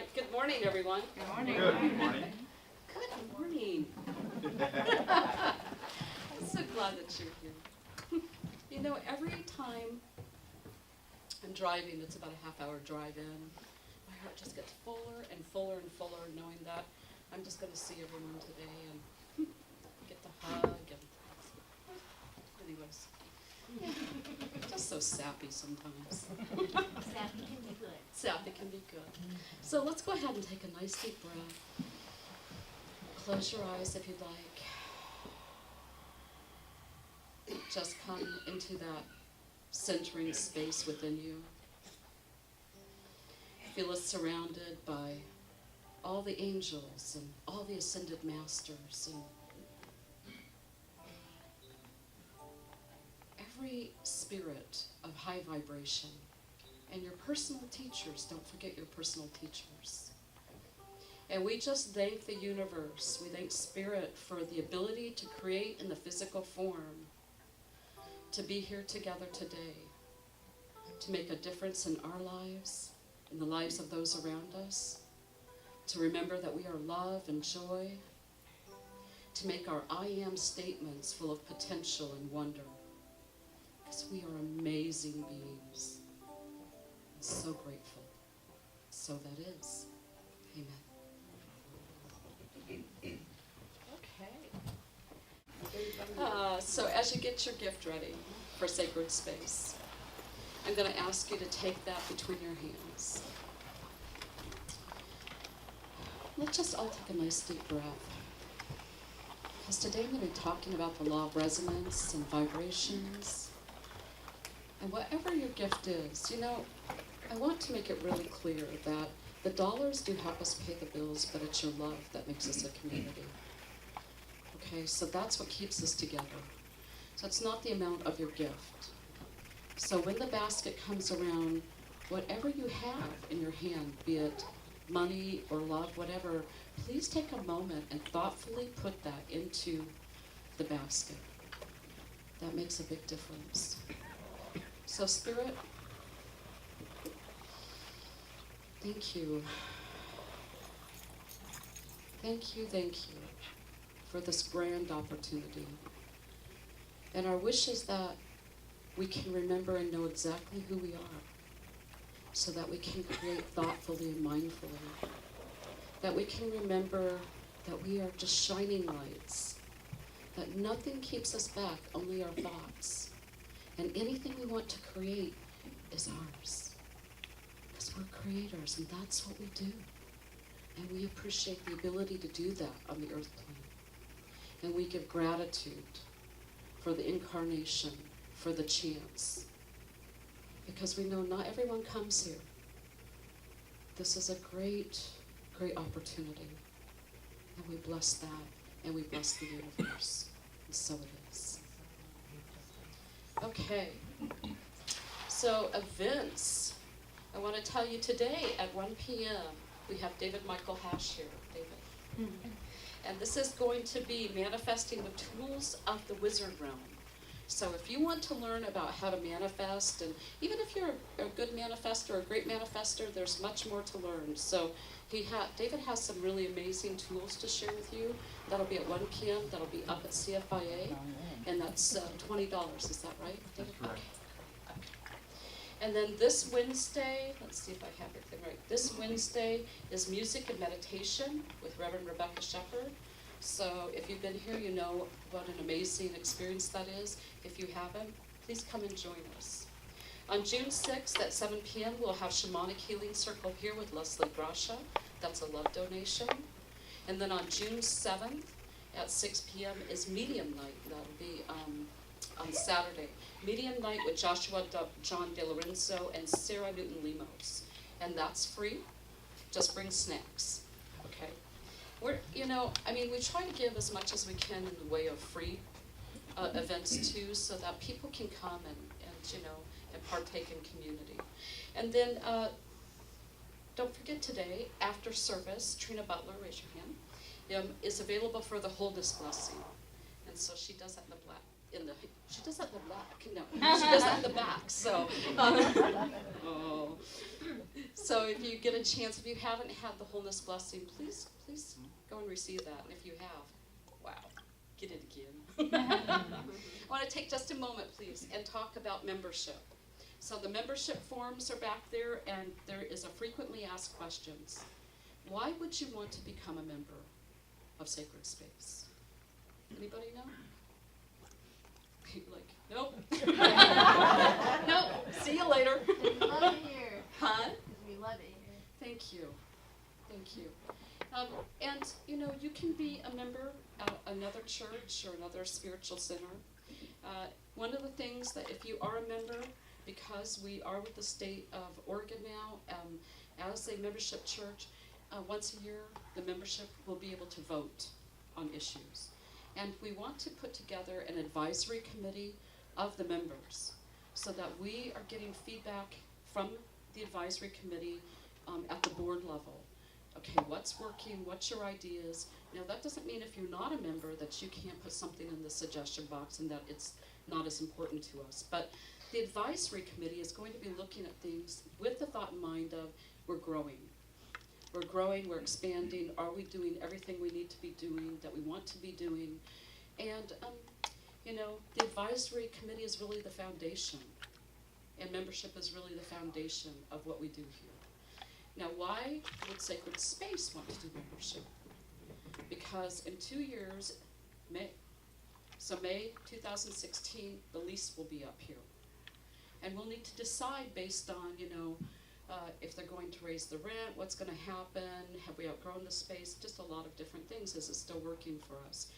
right, good morning, everyone. Good morning. Good morning. Good morning. I'm so glad that you're here. You know, every time I'm driving, it's about a half-hour drive-in, my heart just gets fuller and fuller and fuller, knowing that I'm just going to see everyone today and get the hug. And anyways, yeah, just so sappy sometimes. Sappy can be good. Sappy can be good. So let's go ahead and take a nice deep breath. Close your eyes if you'd like. Just come into that centering space within you. Feel us surrounded by all the angels and all the ascended masters and every spirit of high vibration. And your personal teachers, don't forget your personal teachers. And we just thank the universe, we thank Spirit for the ability to create in the physical form, to be here together today, to make a difference in our lives, in the lives of those around us, to remember that we are love and joy, to make our I am statements full of potential and wonder, because we are amazing beings. I'm so grateful. So that is. Amen. Okay. So as you get your gift ready for sacred space, I'm going to ask you to take that between your hands. Let's just all take a nice deep breath. Because today I'm going to be talking about the law of resonance and vibrations. And whatever your gift is, you know, I want to make it really clear that the dollars do help us pay the bills, but it's your love that makes us a community. Okay, so that's what keeps us together. So it's not the amount of your gift. So when the basket comes around, whatever you have in your hand, be it money or love, whatever, please take a moment and thoughtfully put that into the basket. That makes a big difference. So Spirit, thank you. Thank you for this grand opportunity. And our wish is that we can remember and know exactly who we are, so that we can create thoughtfully and mindfully. That we can remember that we are just shining lights, that nothing keeps us back, only our thoughts. And anything we want to create is ours. Because we're creators, and that's what we do. And we appreciate the ability to do that on the earth plane. And we give gratitude for the incarnation, for the chance. Because we know not everyone comes here. This is a great, great opportunity. And we bless that, and we bless the universe. And so it is. Okay. So events. I want to tell you today at 1 p.m. we have David Michael Hash here. David. Mm-hmm. And this is going to be manifesting the tools of the wizard realm. So if you want to learn about how to manifest, and even if you're a good manifestor, a great manifestor, there's much more to learn. So David has some really amazing tools to share with you. That'll be at 1 p.m. That'll be up at CFIA, and that's $20. Is that right, David? That's correct. Okay. And then this Wednesday, let's see if I have everything right. This Wednesday is music and meditation with Reverend Rebecca Shepard. So if you've been here, you know what an amazing experience that is. If you haven't, please come and join us. On June 6th at 7 p.m., we'll have Shamanic Healing Circle here with Leslie Grasha. That's a love donation. And then on June 7th at 6 p.m. is Medium Night. That'll be on Saturday. Medium Night with Joshua John De Lorenzo and Sarah Newton Lemos. And that's free. Just bring snacks. Okay? We try to give as much as we can in the way of free events too, so that people can come and partake in community. And then don't forget today, after service, Trina Butler, raise your hand, is available for the wholeness blessing. And so she does that in the she does that in the back. No, she does that in the back. So, oh. So if you get a chance, if you haven't had the wholeness blessing, please go and receive that. And if you have, wow, get it again. I want to take just a moment, please, and talk about membership. So the membership forms are back there, and there is a frequently asked questions. Why would you want to become a member of Sacred Space? Anybody know? Like, nope. Nope. See you later. We love it here. Huh? We love it here. Thank you. Thank you. And, you know, you can be a member at another church or another spiritual center. One of the things that if you are a member, because we are with the state of Oregon now, as a membership church, once a year, the membership will be able to vote on issues. And we want to put together an advisory committee of the members so that we are getting feedback from the advisory committee at the board level. Okay, what's working, what's your ideas? Now that doesn't mean if you're not a member that you can't put something in the suggestion box and that it's not as important to us. But the advisory committee is going to be looking at things with the thought in mind of we're growing. We're growing, we're expanding, are we doing everything we need to be doing, that we want to be doing? And, you know, the advisory committee is really the foundation, and membership is really the foundation of what we do here. Now, why would Sacred Space want to do membership? Because in 2 years, May 2016, the lease will be up here. And we'll need to decide based on, you know, if they're going to raise the rent, what's going to happen, have we outgrown the space, just a lot of different things. Is it still working for us?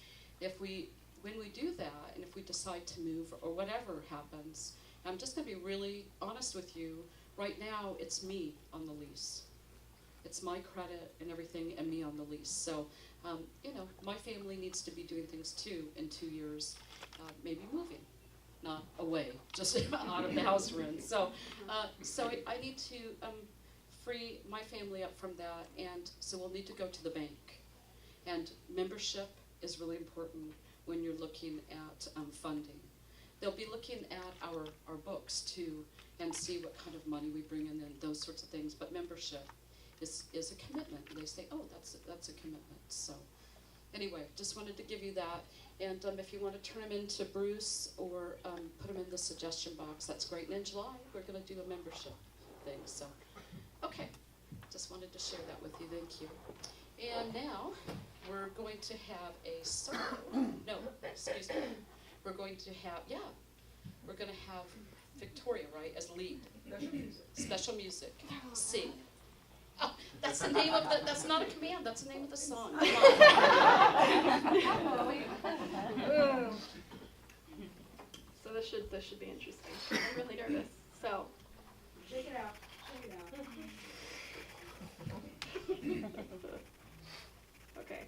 When we do that, and if we decide to move or whatever happens, I'm just going to be really honest with you. Right now, it's me on the lease. It's my credit and everything and me on the lease. So, you know, my family needs to be doing things too in 2 years, maybe moving. Not away, just out of the house we're in. So I need to free my family up from that, and so we'll need to go to the bank. And membership is really important when you're looking at funding. They'll be looking at our books too, and see what kind of money we bring in and those sorts of things. But membership is a commitment. And they say, oh, that's a commitment. So anyway, just wanted to give you that. And if you want to turn them into Bruce or put them in the suggestion box, that's great. And in July, we're going to do a membership thing. So, okay, just wanted to share that with you. Thank you. And now we're going to have a solo. No, excuse me. We're going to have, we're going to have Victoria, right, as lead. Special music. Sing. Oh, that's the name of the, that's not a command, that's the name of the song. Come on. So this should be interesting. I'm really nervous. So Check it out. Check it out. okay.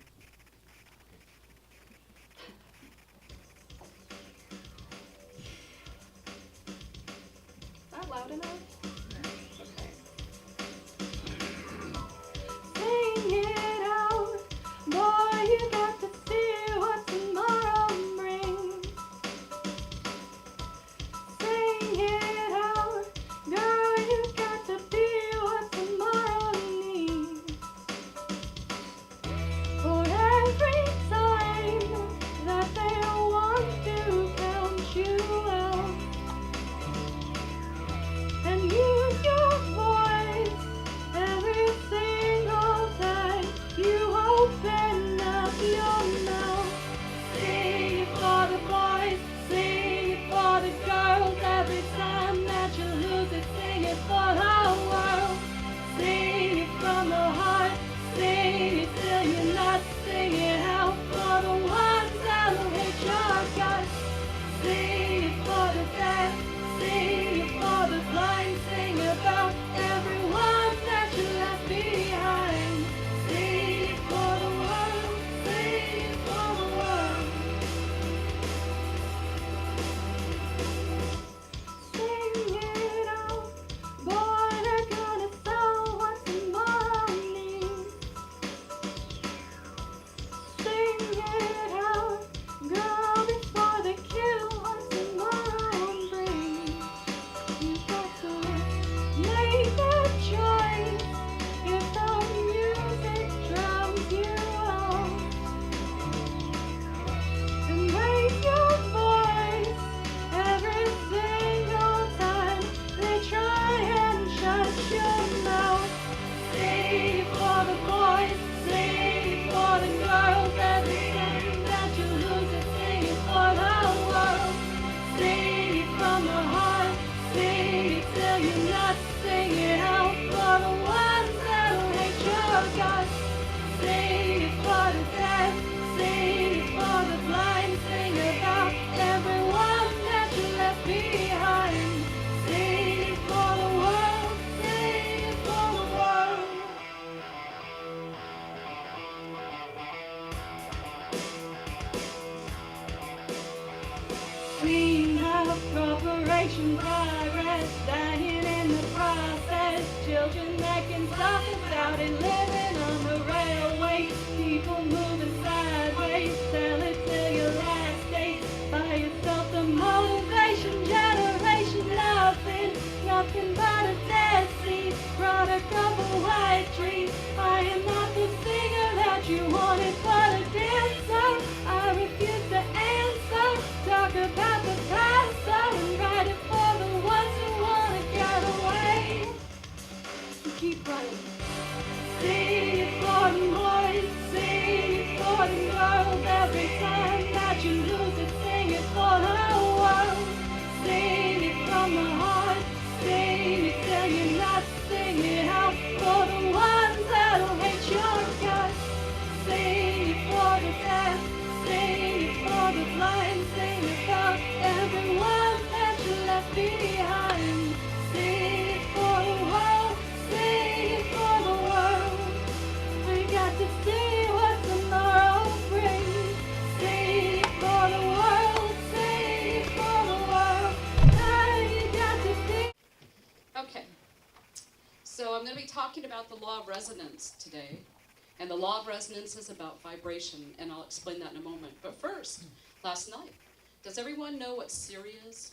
Is that loud enough? Sing it out, boy, you got to see what tomorrow brings. Sing it out, girl, you got to be what tomorrow needs. For every time that they want to count you out and use your voice every single time you open up your mouth. Sing it for the boys, sing it for the girls. Every time that you lose it, sing it for the world. Sing it from the heart, sing it till you're not. Sing it out for the ones that will hit your guts. Sing it for the deaf, sing it for the blind. Sing about everyone that you left behind. Sing it for the world, sing it for the world. Sing it out, boy, they're gonna sell what tomorrow needs. Sing it out, girl, before they kill for the deaf, sing it for the blind, sing about everyone that you left behind. Sing it for the world, sing it for the world. Clean up corporation progress, dying in the process. Children making sockets out and living on the railway. People moving sideways, sell it till your last day. Buy yourself the motivation generation, nothing but a dead seed, product of a white tree. I am not the singer that you wanted, but a dancer. I refuse to answer. Talk about the past, and write it for the ones who wanna get away. Keep running. Sing it for the boys, sing it for the girls. Every time that you lose it, sing it for the world. Sing it from the heart, sing it till you're not, sing it out for the ones that'll hate your guts. Sing it for the deaf, sing it for the blind, sing it for everyone that you left behind. Sing it for the world, sing it for the world. We got to see what tomorrow brings. Sing it for the world, sing it for the world. Now you got to see. Okay, so I'm going to be talking about the law of resonance today. And the law of resonance is about vibration, and I'll explain that in a moment. But first, last night, does everyone know what Siri is?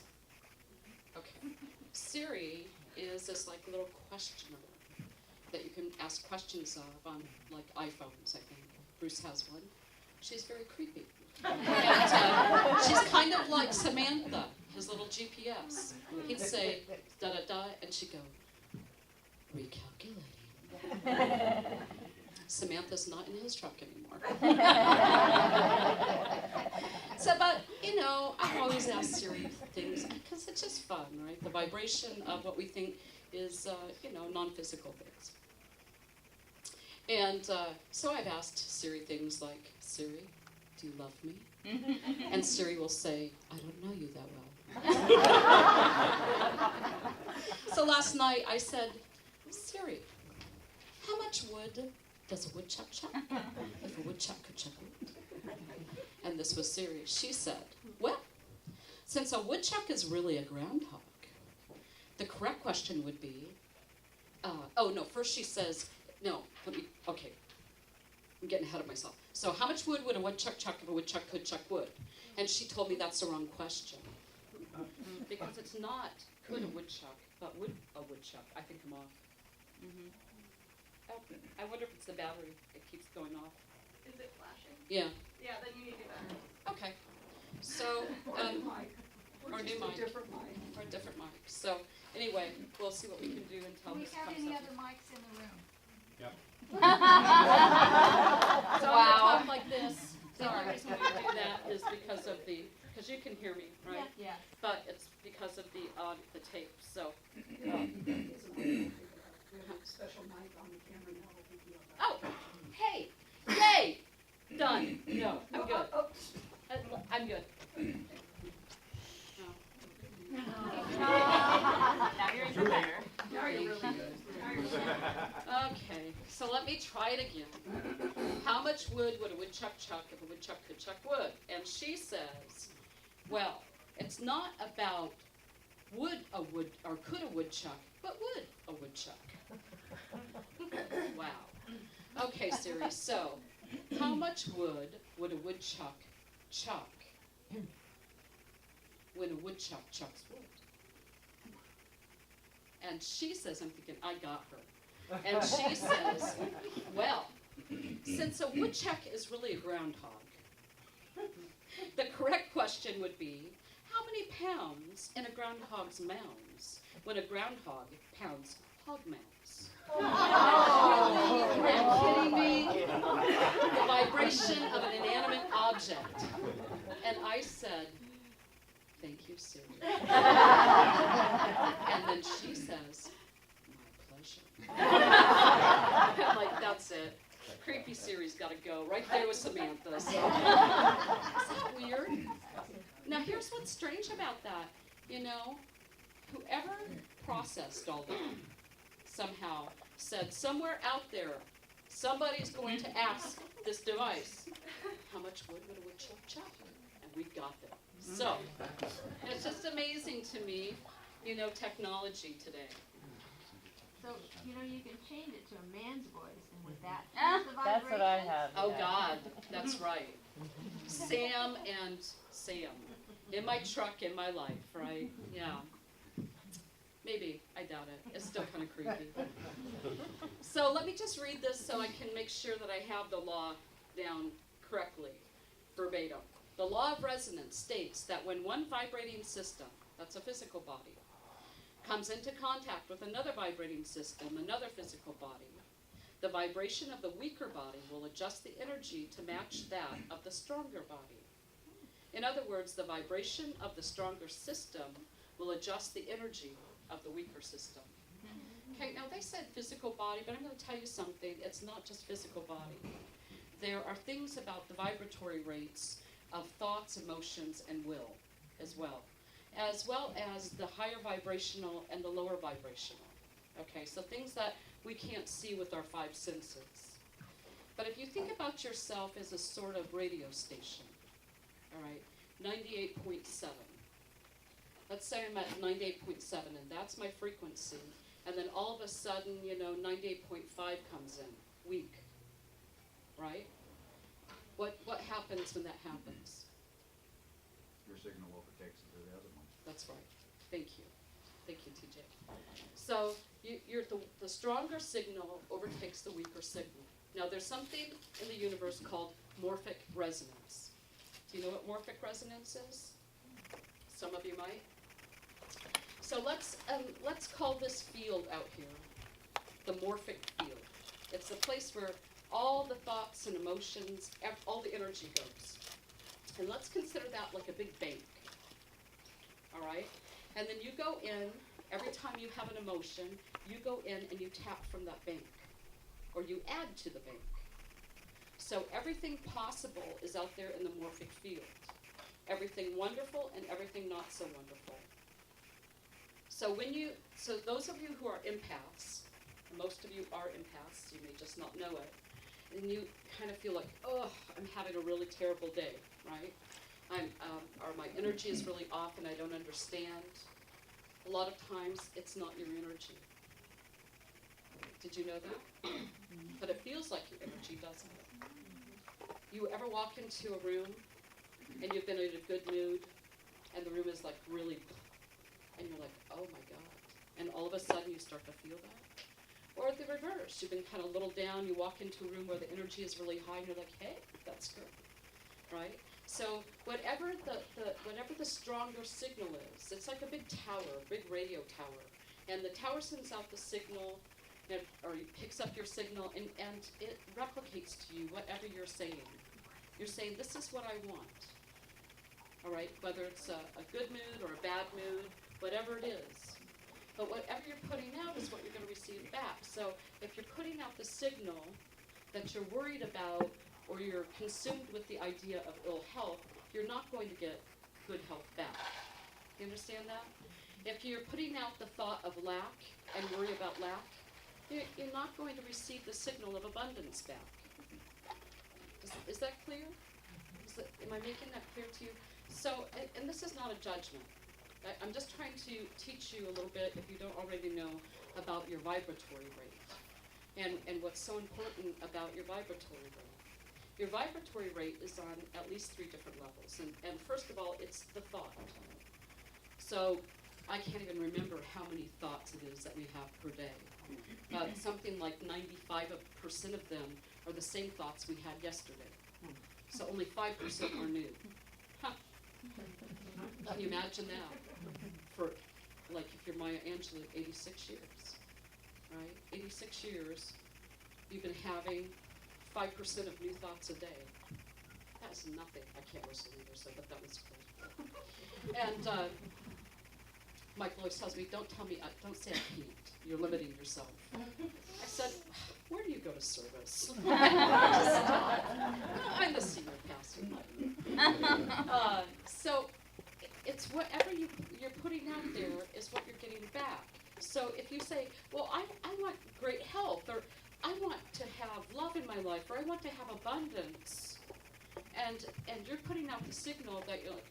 Okay. Siri is this like little questioner that you can ask questions of on like iPhones, I think. Bruce has one. She's very creepy. And she's kind of like Samantha, his little GPS. He'd say, da-da-da, and she'd go, recalculating. Samantha's not in his truck anymore. So, but, you know, I always ask Siri things because it's just fun, right? The vibration of what we think is, you know, non-physical things. And so I've asked Siri things like, Siri, do you love me? And Siri will say, I don't know you that well. So last night I said, Siri, how much wood does a woodchuck chuck if a woodchuck could chuck wood? And this was Siri. She said, well, since a woodchuck is really a groundhog, the correct question would be, first she says, okay, I'm getting ahead of myself. So how much wood would a woodchuck chuck if a woodchuck could chuck wood? And she told me that's the wrong question. Because it's not could a woodchuck, but would a woodchuck. I think I'm off. Oh, I wonder if it's the battery. It keeps going off. Is it flashing? Yeah. Yeah, then you need to do that. Okay. So, or new mic. Or a different mic. So, anyway, we'll see what we can do until Do we this have comes any up. other mics in the room? Yep. So I'm gonna talk like this. The only reason we do that is because you can hear me, right? Yeah. But it's because of the tape. So. Special mic on the camera now that we do that. Oh, hey, yay, done. No, I'm good. I'm good. Now you're even better. Now you're really good. Okay, so let me try it again. How much wood would a woodchuck chuck if a woodchuck could chuck wood? And she says, well, it's not about could a woodchuck, but would a woodchuck? Wow. Okay, Siri, so how much wood would a woodchuck chuck when a woodchuck chucks wood? And she says, I'm thinking, I got her. And she says, well, since a woodchuck is really a groundhog, the correct question would be, how many pounds in a groundhog's mounds when a groundhog pounds hog mounds? Are you kidding me? The vibration of an inanimate object. And I said, thank you, Siri. And then she says, my pleasure. I'm like, that's it. Creepy series gotta go, right there with Samantha, so. Is that weird? Now, here's what's strange about that, you know, whoever processed all that somehow said somewhere out there, somebody's going to ask this device, how much wood would a woodchuck chop? And we got them. So, it's just amazing to me, you know, technology today. So, you know, you can change it to a man's voice, and with that, the vibration. That's what I have. Oh yeah. God, that's right. Sam and Sam. In my truck, in my life, right? Yeah. Maybe, I doubt it. It's still kind of creepy. So let me just read this so I can make sure that I have the law down correctly, verbatim. The law of resonance states that when one vibrating system, that's a physical body, comes into contact with another vibrating system, another physical body, the vibration of the weaker body will adjust the energy to match that of the stronger body. In other words, the vibration of the stronger system will adjust the energy of the weaker system. Okay, now they said physical body, but I'm going to tell you something. It's not just physical body. There are things about the vibratory rates of thoughts, emotions, and will as well as the higher vibrational and the lower vibrational. Okay, so things that we can't see with our five senses. But if you think about yourself as a sort of radio station, all right, 98.7. Let's say I'm at 98.7 and that's my frequency, and then all of a sudden, you know, 98.5 comes in, weak, right? What happens when that happens? Your signal overtakes the other one. That's right. Thank you. Thank you, TJ. So the stronger signal overtakes the weaker signal. Now there's something in the universe called morphic resonance. Do you know what morphic resonance is? Some of you might. So let's call this field out here the morphic field. It's the place where all the thoughts and emotions, all the energy goes. And let's consider that like a big bank. All right? And then you go in, every time you have an emotion, you go in and you tap from that bank. Or you add to the bank. So everything possible is out there in the morphic field. Everything wonderful and everything not so wonderful. So those of you who are empaths, and most of you are empaths, you may just not know it, and you kind of feel like, oh, I'm having a really terrible day, right? Or my energy is really off and I don't understand. A lot of times it's not your energy. Did you know that? But it feels like your energy, doesn't it? You ever walk into a room and you've been in a good mood and the room is like really, and you're like, oh my God. And all of a sudden you start to feel that. Or the reverse, you've been kind of a little down, you walk into a room where the energy is really high and you're like, hey, that's good, right? So whatever the stronger signal is, it's like a big tower, a big radio tower. And the tower sends out the signal, or it picks up your signal, and it replicates to you whatever you're saying. You're saying, this is what I want, all right? Whether it's a good mood or a bad mood, whatever it is. But whatever you're putting out is what you're going to receive back. So if you're putting out the signal that you're worried about or you're consumed with the idea of ill health, you're not going to get good health back. You understand that? If you're putting out the thought of lack and worry about lack, you're not going to receive the signal of abundance back. Is that clear? Am I making that clear to you? So, and this is not a judgment. I'm just trying to teach you a little bit, if you don't already know, about your vibratory rate and what's so important about your vibratory rate. Your vibratory rate is on at least 3 different levels. And first of all, it's the thought. So I can't even remember how many thoughts it is that we have per day. But something like 95% of them are the same thoughts we had yesterday. So only 5% are new. Huh. Can you imagine that? For, like, if you're Maya Angelou, 86 years, right? 86 years, you've been having 5% of new thoughts a day. That's nothing. I can't whistle either, so, but that was cool. And Michael always tells me, don't say I can't. You're limiting yourself. I said, where do you go to service? I'm the senior pastor. So it's whatever you're putting out there is what you're getting back. So if you say, well, I want great health, or I want to have love in my life, or I want to have abundance, and you're putting out the signal that you're like,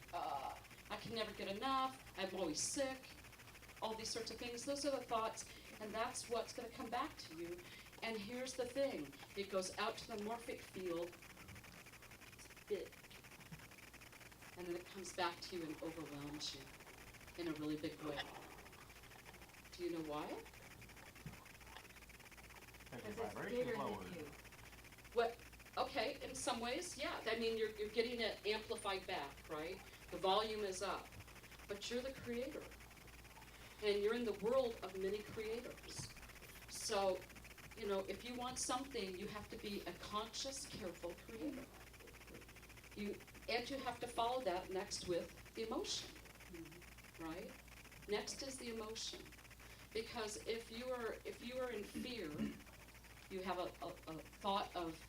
I can never get enough, I'm always sick, all these sorts of things, those are the thoughts, and that's what's going to come back to you. And here's the thing, it goes out to the morphic field, it's big, and then it comes back to you and overwhelms you in a really big way. Do you know why? Because it's bigger than you. What? Okay, in some ways, yeah. I mean, you're getting it amplified back, right? The volume is up, but you're the creator, and you're in the world of many creators. So, you know, if you want something, you have to be a conscious, careful creator. You have to follow that next with the emotion, right? Next is the emotion, because if you are in fear, you have a thought of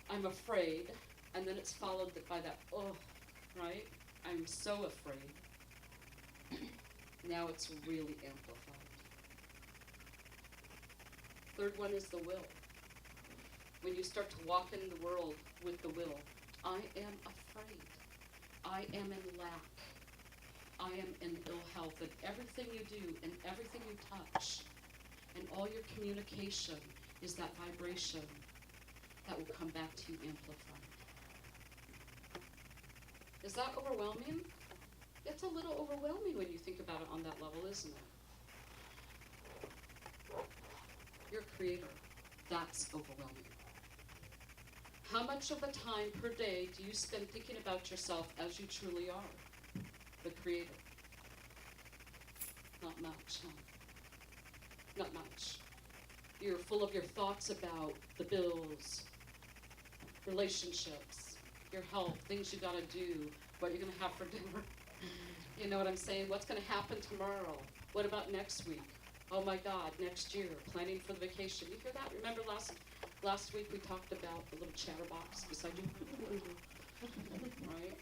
I'm afraid, and then it's followed by that right? I'm so afraid. Now it's really amplified. Third one is the will. When you start to walk in the world with the will, I am afraid. I am in lack. I am in ill health. And everything you do and everything you touch and all your communication is that vibration that will come back to you amplified. Is that overwhelming? It's a little overwhelming when you think about it on that level, isn't it? You're a creator. That's overwhelming. How much of the time per day do you spend thinking about yourself as you truly are? The creator. Not much, huh? Not much. You're full of your thoughts about the bills, relationships, your health, things you gotta do, what you're gonna have for dinner. You know what I'm saying? What's gonna happen tomorrow? What about next week? Oh my God, next year, planning for the vacation. You hear that? Remember last week we talked about the little chatterbox beside you? Right?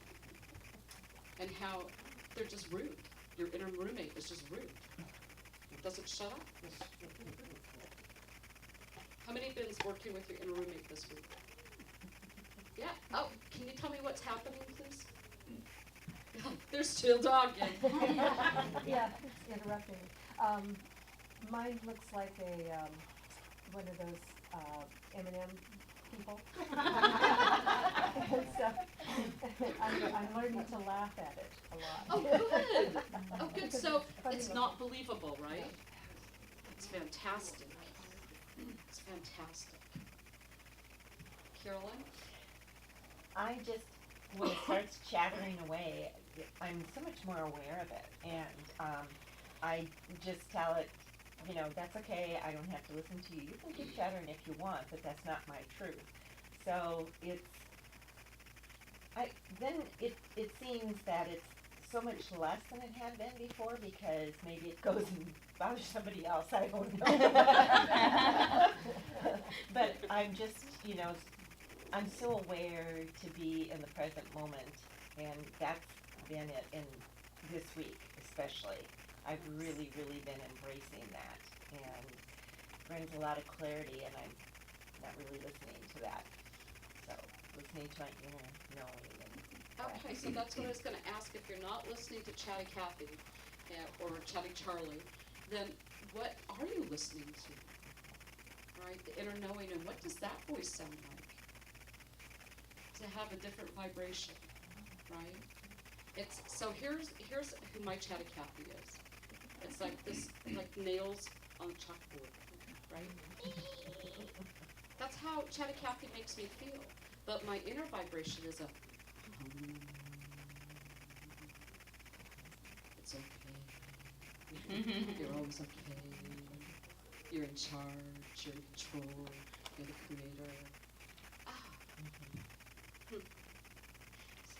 And how they're just rude. Your inner roommate is just rude. It doesn't shut up. How many have been working with your inner roommate this week? Yeah. Oh, can you tell me what's happening, please? They're still dogging. Yeah, it's interrupting. Mine looks like a one of those M&M people. And so I'm learning to laugh at it a lot. Oh, good. Oh, good. So Funny it's looking. not believable, right? It's fantastic. It's fantastic. Carolyn? I just, when it starts chattering away, I'm so much more aware of it, and I just tell it, you know, that's okay, I don't have to listen to you. You can keep chattering if you want, but that's not my truth. So it seems that it's so much less than it had been before, because maybe it goes and bothers somebody else, I don't know. But I'm just, you know, I'm so aware to be in the present moment, and that's been it in this week especially. I've really, really been embracing that, and brings a lot of clarity, and I'm not really listening to that. So, listening to my inner knowing. Okay, so that's what I was going to ask. If you're not listening to Chatty Cathy or Chatty Charlie, then what are you listening to? Right, the inner knowing, and what does that voice sound like? To have a different vibration, right? It's so here's who my Chatty Cathy is. It's like this, like nails on a chalkboard, right? That's how Chatty Cathy makes me feel. But my inner vibration is a it's okay. You're always okay. You're in charge, you're in control, you're the creator. So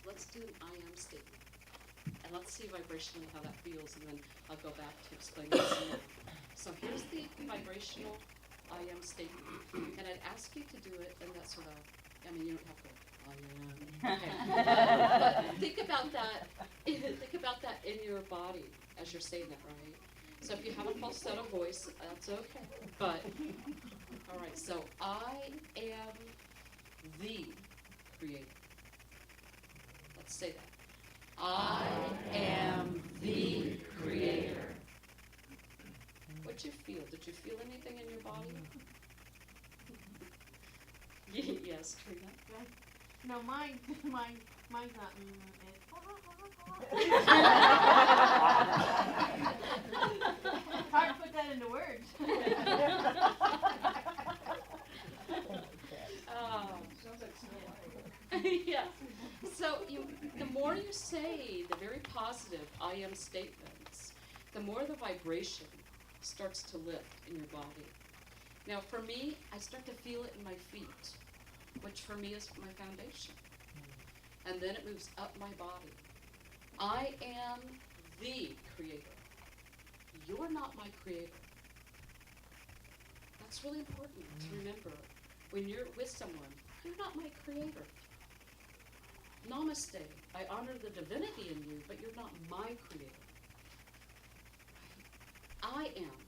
let's do an I am statement. And let's see vibrationally how that feels, and then I'll go back to explaining this more. So here's the vibrational I am statement. And I'd ask you to do it in that sort of, I mean, you don't have to, I am, okay. But think about that, think about that in your body as you're saying that, right? So if you have a falsetto voice, that's okay. But, all right, so I am the creator. Let's say that. I am the creator. What'd you feel? Did you feel anything in your body? Yes, Trina. No, mine's not, it's hard to put that into words. Sounds like Snow White. Yeah. So the more you say the very positive I am statements, the more the vibration starts to lift in your body. Now for me, I start to feel it in my feet, which for me is my foundation. And then it moves up my body. I am the creator. You're not my creator. That's really important to remember. When you're with someone, you're not my creator. Namaste. I honor the divinity in you, but you're not my creator. I am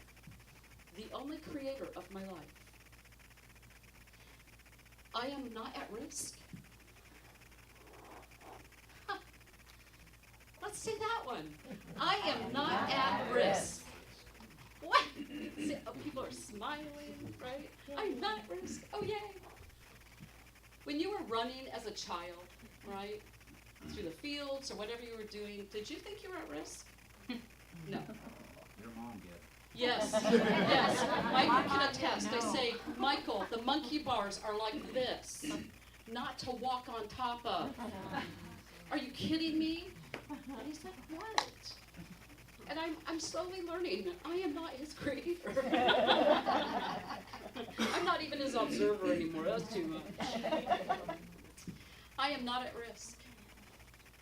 the only creator of my life. I am not at risk. Huh. Let's say that one. I am not at risk. What? See, oh, people are smiling, right? I'm not at risk. Oh, yay. When you were running as a child, right, through the fields or whatever you were doing, did you think you were at risk? No. Your mom did. Yes, yes. Michael can attest. I say, Michael, the monkey bars are like this, not to walk on top of. Are you kidding me? And he's like, what? And I'm slowly learning. I am not his creator. I'm not even his observer anymore. That's too much. I am not at risk.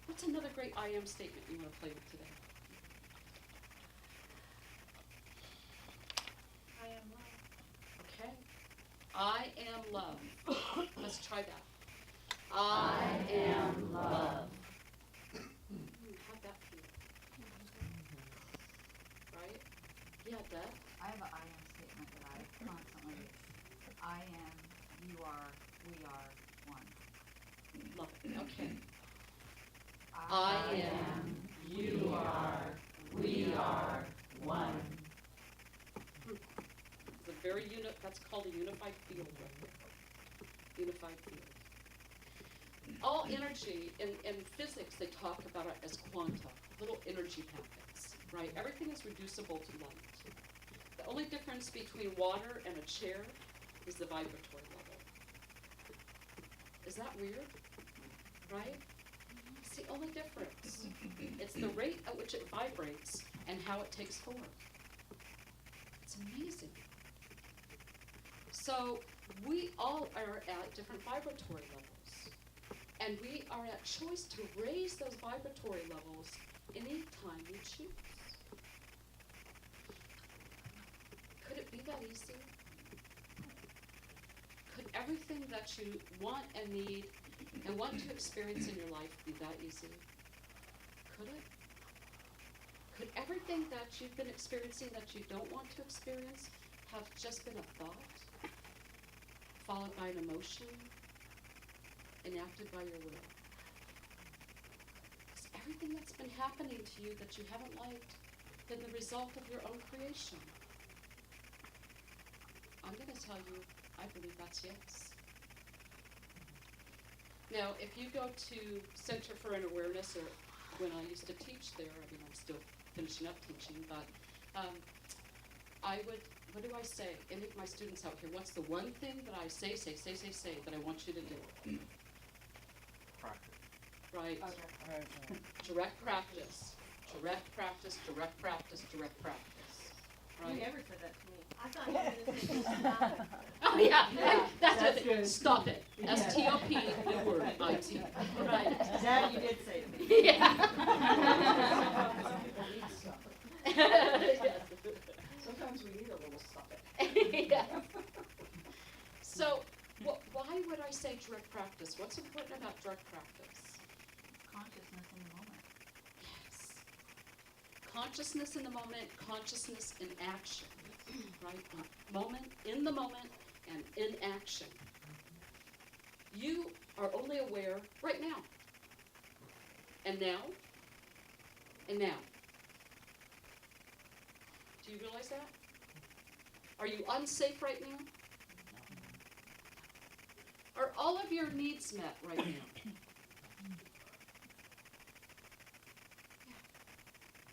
What's another great I am statement you want to play with today? I am love. Okay. I am love. Let's try that. I am love. How'd that feel? Right? Yeah, Deb? I have an I am statement that I constantly use. I am, you are, we are one. Love it. Okay. I am, you are, we are one. It's a very that's called a unified field right there. Unified field. All energy, in physics they talk about it as quanta, little energy packets, right? Everything is reducible to light. The only difference between water and a chair is the vibratory level. Is that weird? Right? It's the only difference. It's the rate at which it vibrates and how it takes form. It's amazing. So we all are at different vibratory levels. And we are at choice to raise those vibratory levels any time we choose. Could it be that easy? Could everything that you want and need and want to experience in your life be that easy? Could it? Could everything that you've been experiencing that you don't want to experience have just been a thought, followed by an emotion, enacted by your will? Has everything that's been happening to you that you haven't liked been the result of your own creation? I'm going to tell you, I believe that's yes. Now, if you go to Center for an Awareness, or when I used to teach there, I mean, I'm still finishing up teaching, but I would, what do I say? Any of my students out here, what's the one thing that I say that I want you to do? Practice. Right. Direct practice. Direct practice, direct practice, direct practice. You Right? never said that to me. I thought you were going to say stop. Oh, yeah, Yeah, that's that's it. good. Stop it. Yeah. S-T-O-P, the word, I-T. Right. That you did say to me. Yeah. Sometimes we need a little stop it. Yeah. why would I say direct practice? What's important about direct practice? Consciousness in the moment. Yes. Consciousness in the moment, consciousness in action, right? Moment, in the moment, and in action. You are only aware right now. And now. And now. Do you realize that? Are you unsafe right now? Are all of your needs met right now?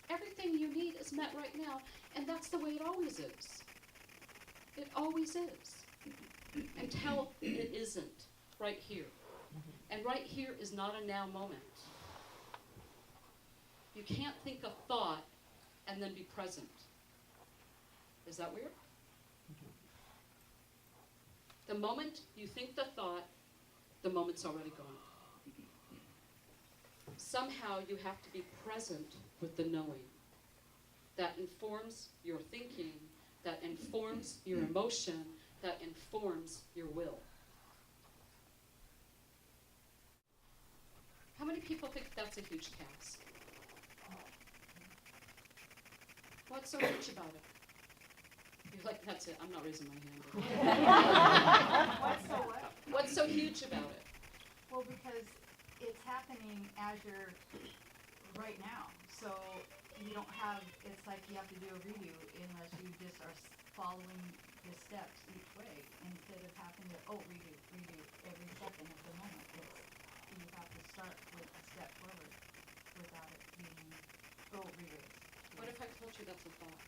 Everything you need is met right now, and that's the way it always is. It always is. Until it isn't right here. And right here is not a now moment. You can't think a thought and then be present. Is that weird? The moment you think the thought, the moment's already gone. Somehow you have to be present with the knowing. That informs your thinking, that informs your emotion, that informs your will. How many people think that's a huge task? What's so huge about it? You're like, that's it, I'm not raising my hand. What's so what? What's so huge about it? Well, because it's happening as you're right now. So you don't have, it's like you have to do a redo unless you just are following the steps each way instead of having to, redo every second of the moment. You have to start with a step forward without it being, redo. What if I told you that's a thought?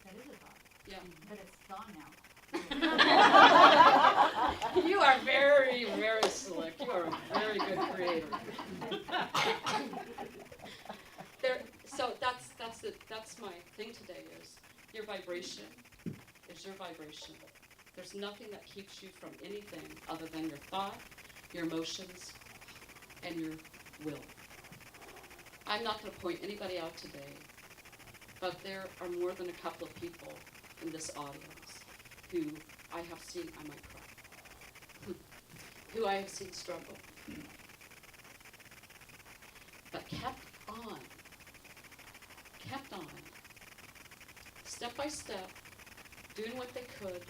That is a thought, Yeah. but it's gone now. You are very, very slick. You are a very good creator. So that's my thing today is your vibration is your vibration. There's nothing that keeps you from anything other than your thought, your emotions, and your will. I'm not going to point anybody out today, but there are more than a couple of people in this audience who I have seen, I might cry, who I have seen struggle, but kept on, step by step, doing what they could,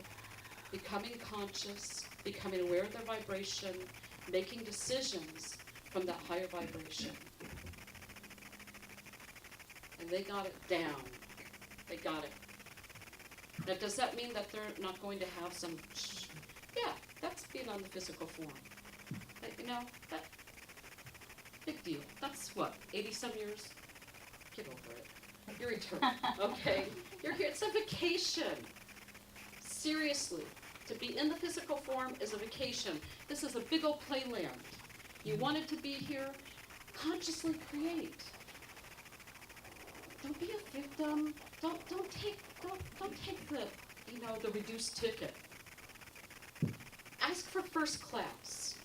becoming conscious, becoming aware of their vibration, making decisions from that higher vibration. And they got it down. They got it. Now, does that mean that they're not going to have some, yeah, that's being on the physical form. But, that, big deal. That's what, 80-some years? Get over it. You're eternal, okay? You're here, it's a vacation. Seriously, to be in the physical form is a vacation. This is a big old playland. You wanted to be here, consciously create. Don't be a victim. Don't take the, the reduced ticket. Ask for first class.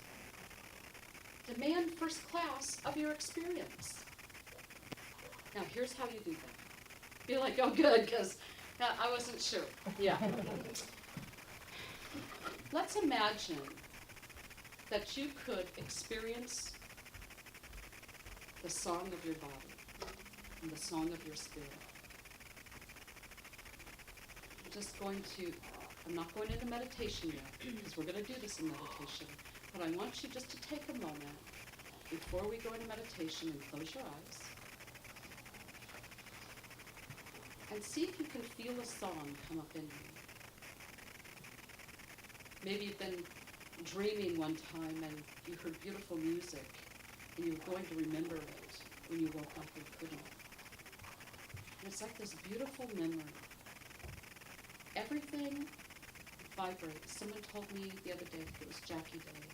Demand first class of your experience. Now, here's how you do that. Be like, oh, good, because I wasn't sure. Yeah. Let's imagine that you could experience the song of your body and the song of your spirit. I'm not going into meditation yet, because we're going to do this in meditation, but I want you just to take a moment before we go into meditation and close your eyes and see if you can feel a song come up in you. Maybe you've been dreaming one time and you heard beautiful music and you were going to remember it when you woke up and couldn't. And it's like this beautiful memory. Everything vibrates. Someone told me the other day, I think it was Jackie Day,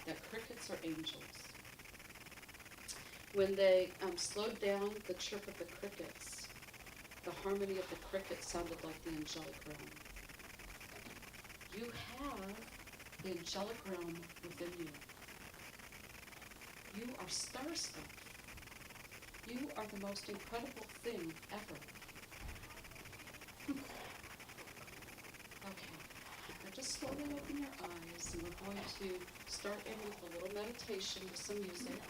that crickets are angels. When they slowed down the chirp of the crickets, the harmony of the crickets sounded like the angelic realm. You have the angelic realm within you. You are star stuff. You are the most incredible thing ever. Okay, now just slowly open your eyes, and we're going to start in with a little meditation with some music.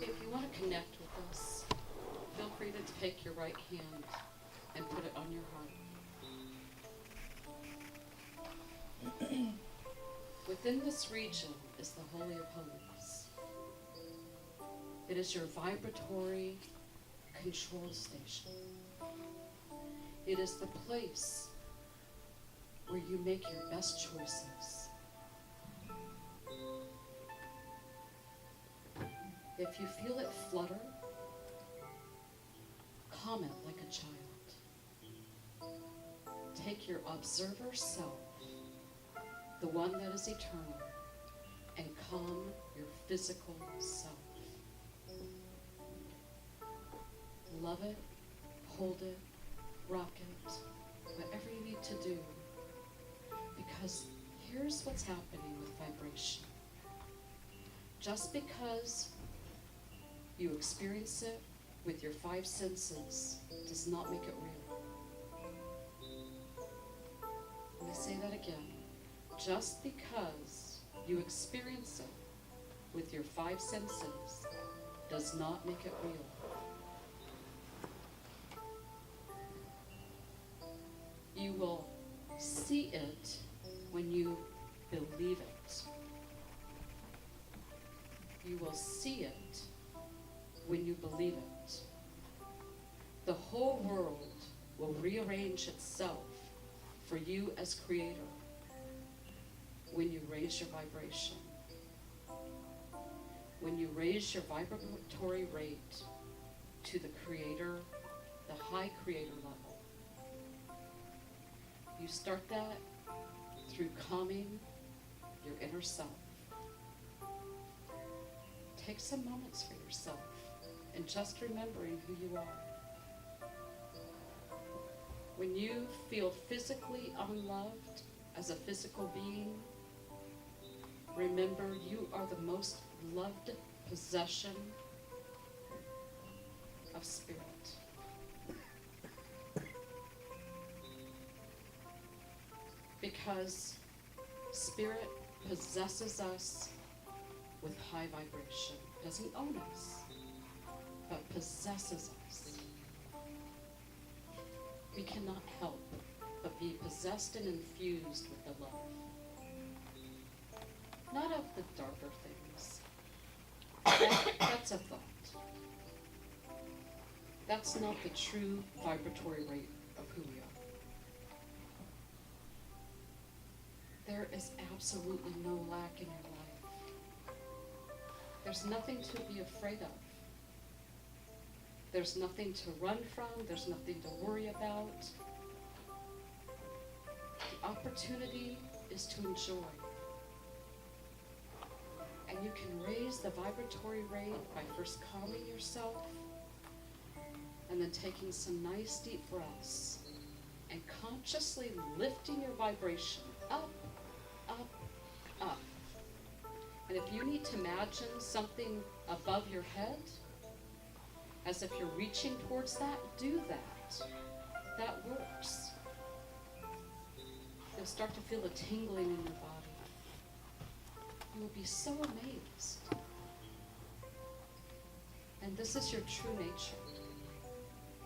If you want to connect with us, feel free to take your right hand and put it on your heart. Within this region is the Holy of Holies. It is your vibratory control station. It is the place where you make your best choices. If you feel it flutter, calm it like a child. Take your observer self, the one that is eternal, and calm your physical self. Love it, hold it, rock it, whatever you need to do. Because here's what's happening with vibration. Just because you experience it with your 5 senses does not make it real. Let me say that again. Just because you experience it with your 5 senses does not make it real. You will see it when you believe it. You will see it when you believe it. The whole world will rearrange itself for you as creator when you raise your vibration. When you raise your vibratory rate to the creator, the high creator level. You start that through calming your inner self. Take some moments for yourself and just remembering who you are. When you feel physically unloved as a physical being, remember you are the most loved possession of spirit. Because spirit possesses us with high vibration. Doesn't own us, but possesses us. We cannot help but be possessed and infused with the love. Not of the darker things. That's a thought. That's not the true vibratory rate of who we are. There is absolutely no lack in your life. There's nothing to be afraid of. There's nothing to run from. There's nothing to worry about. The opportunity is to enjoy. And you can raise the vibratory rate by first calming yourself and then taking some nice deep breaths and consciously lifting your vibration up, up, up. And if you need to imagine something above your head, as if you're reaching towards that, do that. That works. You'll start to feel a tingling in your body. You will be so amazed. And this is your true nature.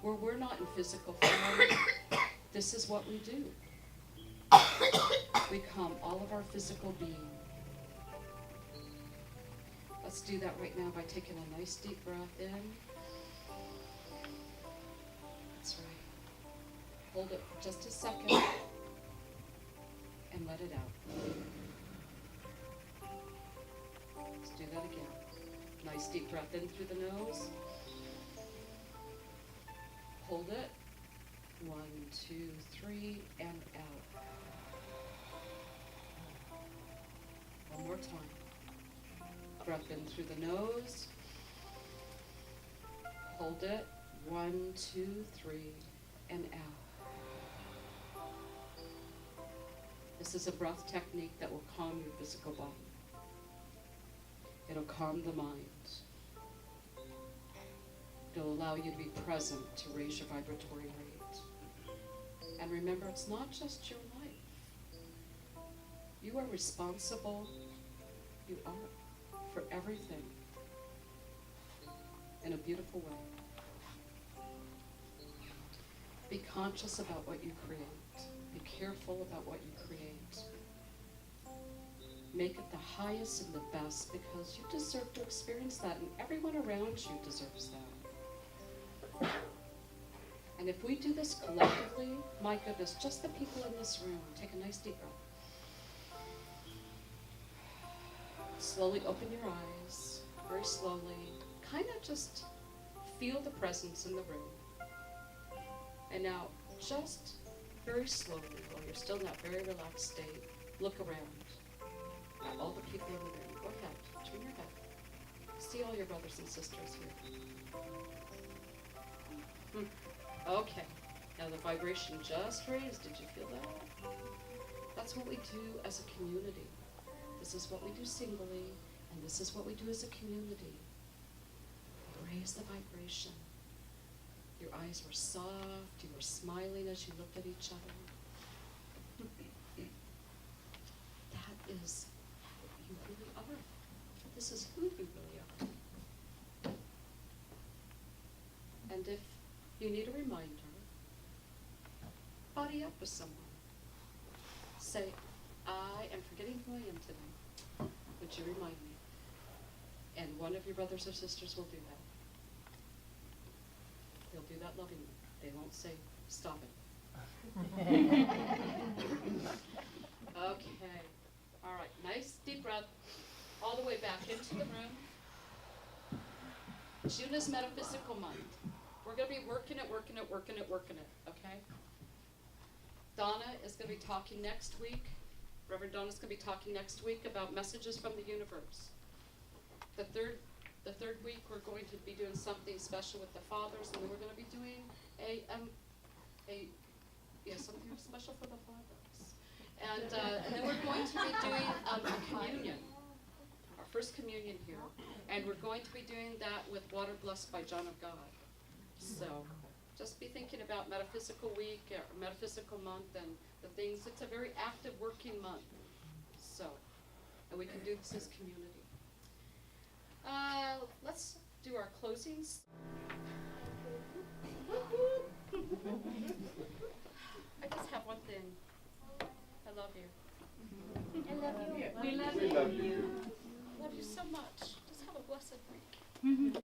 Where we're not in physical form, this is what we do. We calm all of our physical being. Let's do that right now by taking a nice deep breath in. That's right. Hold it for just a second and let it out. Let's do that again. Nice deep breath in through the nose. Hold it. 1, 2, 3, and out. One more time. Breath in through the nose. Hold it. 1, 2, 3, and out. This is a breath technique that will calm your physical body. It'll calm the mind. It'll allow you to be present to raise your vibratory rate. And remember, it's not just your life. You are responsible, you are, for everything in a beautiful way. Be conscious about what you create. Be careful about what you create. Make it the highest and the best, because you deserve to experience that, and everyone around you deserves that. And if we do this collectively, my goodness, just the people in this room, take a nice deep breath. Slowly open your eyes, very slowly. Kind of just feel the presence in the room. And now, just very slowly, while you're still in that very relaxed state, look around at all the people in the room. Go ahead, turn your head. See all your brothers and sisters here. Okay, now the vibration just raised. Did you feel that? That's what we do as a community. This is what we do singly, and this is what we do as a community. Raise the vibration. Your eyes were soft, you were smiling as you looked at each other. That is who you really are. This is who you really are. And if you need a reminder, buddy up with someone. Say, I am forgetting who I am today. Would you remind me? And one of your brothers or sisters will do that. They'll do that lovingly. They won't say, stop it. Okay. All right. Nice deep breath. All the way back into the room. June is metaphysical month. We're going to be working it, okay? Donna is going to be talking next week. Reverend Donna's going to be talking next week about messages from the universe. The third week, we're going to be doing something special with the fathers, and then we're going to be doing something special for the fathers. And then we're going to be doing a communion, our first communion here, and we're going to be doing that with Water Blessed by John of God. So, just be thinking about Metaphysical Week or Metaphysical Month and the things. It's a very active working month. So, and we can do this as community. Let's do our closings. I just have one thing. I love you. I love you. We love We love you. Love you so much. Just have a blessed week.